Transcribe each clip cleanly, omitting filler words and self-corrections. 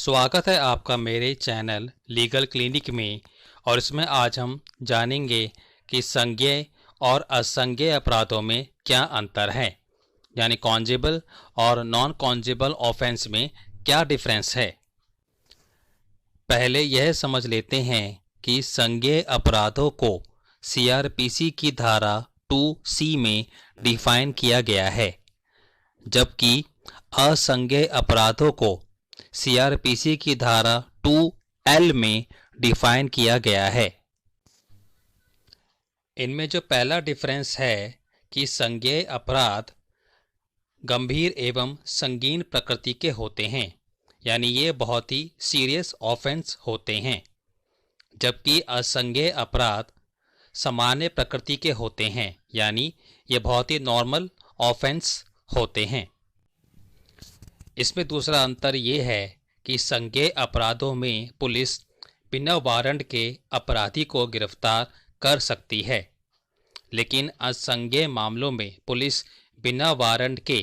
स्वागत है आपका मेरे चैनल लीगल क्लिनिक में। और इसमें आज हम जानेंगे कि संज्ञेय और असंज्ञेय अपराधों में क्या अंतर है, यानी कॉन्जेबल और नॉन कॉन्जेबल ऑफेंस में क्या डिफरेंस है। पहले यह समझ लेते हैं कि संज्ञेय अपराधों को सीआरपीसी की धारा 2C में डिफाइन किया गया है, जबकि असंज्ञेय अपराधों को सीआरपीसी की धारा 2L में डिफाइन किया गया है। इनमें जो पहला डिफरेंस है कि संज्ञेय अपराध गंभीर एवं संगीन प्रकृति के होते हैं, यानी ये बहुत ही सीरियस ऑफेंस होते हैं, जबकि असंज्ञेय अपराध सामान्य प्रकृति के होते हैं, यानी ये बहुत ही नॉर्मल ऑफेंस होते हैं। इसमें दूसरा अंतर ये है कि संज्ञेय अपराधों में पुलिस बिना वारंट के अपराधी को गिरफ्तार कर सकती है, लेकिन असंज्ञेय मामलों में पुलिस बिना वारंट के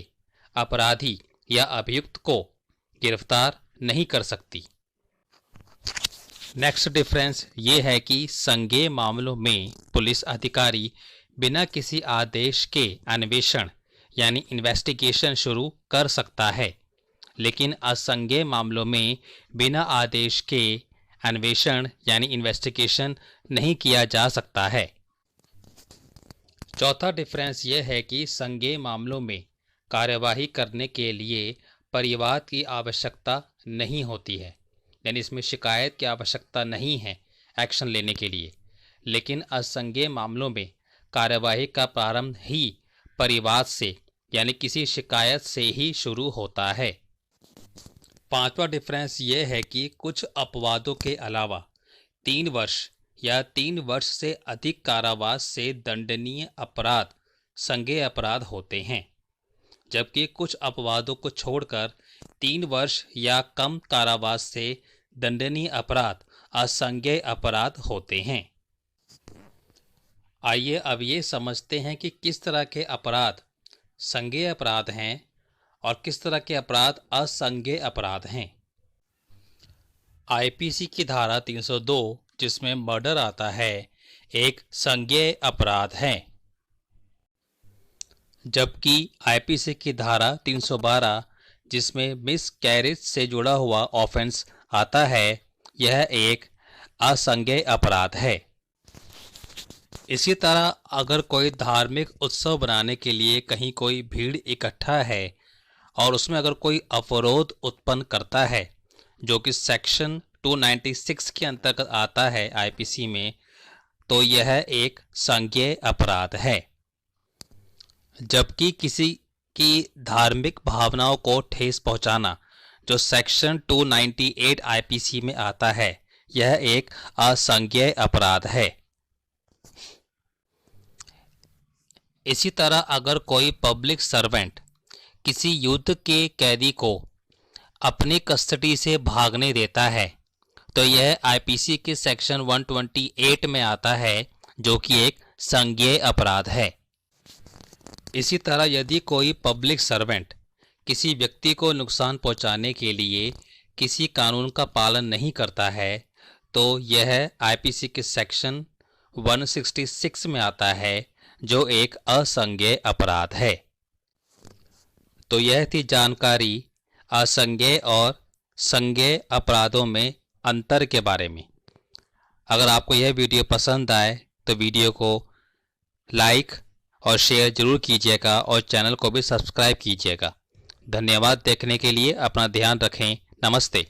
अपराधी या अभियुक्त को गिरफ्तार नहीं कर सकती। नेक्स्ट डिफरेंस ये है कि संज्ञेय मामलों में पुलिस अधिकारी बिना किसी आदेश के अन्वेषण यानी इन्वेस्टिगेशन शुरू कर सकता है, लेकिन असंज्ञेय मामलों में बिना आदेश के अन्वेषण यानी इन्वेस्टिगेशन नहीं किया जा सकता है। चौथा डिफरेंस यह है कि संज्ञेय मामलों में कार्यवाही करने के लिए परिवाद की आवश्यकता नहीं होती है, यानी इसमें शिकायत की आवश्यकता नहीं है एक्शन लेने के लिए, लेकिन असंज्ञेय मामलों में कार्यवाही का प्रारंभ ही परिवाद से यानी किसी शिकायत से ही शुरू होता है। पांचवा डिफरेंस ये है कि कुछ अपवादों के अलावा 3 वर्ष या 3 वर्ष से अधिक कारावास से दंडनीय अपराध संज्ञेय अपराध होते हैं, जबकि कुछ अपवादों को छोड़कर 3 वर्ष या कम कारावास से दंडनीय अपराध असंज्ञेय अपराध होते हैं। आइए अब ये समझते हैं कि किस तरह के अपराध संज्ञेय अपराध हैं और किस तरह के अपराध असंज्ञेय अपराध हैं। आईपीसी की धारा 302 जिसमें मर्डर आता है एक संज्ञेय अपराध है, जबकि आईपीसी की धारा 312 जिसमें मिसकैरेज से जुड़ा हुआ ऑफेंस आता है यह एक असंज्ञेय अपराध है। इसी तरह अगर कोई धार्मिक उत्सव बनाने के लिए कहीं कोई भीड़ इकट्ठा है और उसमें अगर कोई अवरोध उत्पन्न करता है जो कि सेक्शन 296 के अंतर्गत आता है आईपीसी में, तो यह एक संज्ञेय अपराध है। जबकि किसी की धार्मिक भावनाओं को ठेस पहुंचाना जो सेक्शन 298 आईपीसी में आता है यह एक असंज्ञेय अपराध है। इसी तरह अगर कोई पब्लिक सर्वेंट किसी युद्ध के कैदी को अपनी कस्टडी से भागने देता है तो यह आईपीसी के सेक्शन 128 में आता है जो कि एक संज्ञेय अपराध है। इसी तरह यदि कोई पब्लिक सर्वेंट किसी व्यक्ति को नुकसान पहुंचाने के लिए किसी कानून का पालन नहीं करता है तो यह आईपीसी के सेक्शन 166 में आता है जो एक असंज्ञेय अपराध है। तो यह थी जानकारी असंज्ञेय और संज्ञेय अपराधों में अंतर के बारे में। अगर आपको यह वीडियो पसंद आए तो वीडियो को लाइक और शेयर जरूर कीजिएगा और चैनल को भी सब्सक्राइब कीजिएगा। धन्यवाद देखने के लिए। अपना ध्यान रखें। नमस्ते।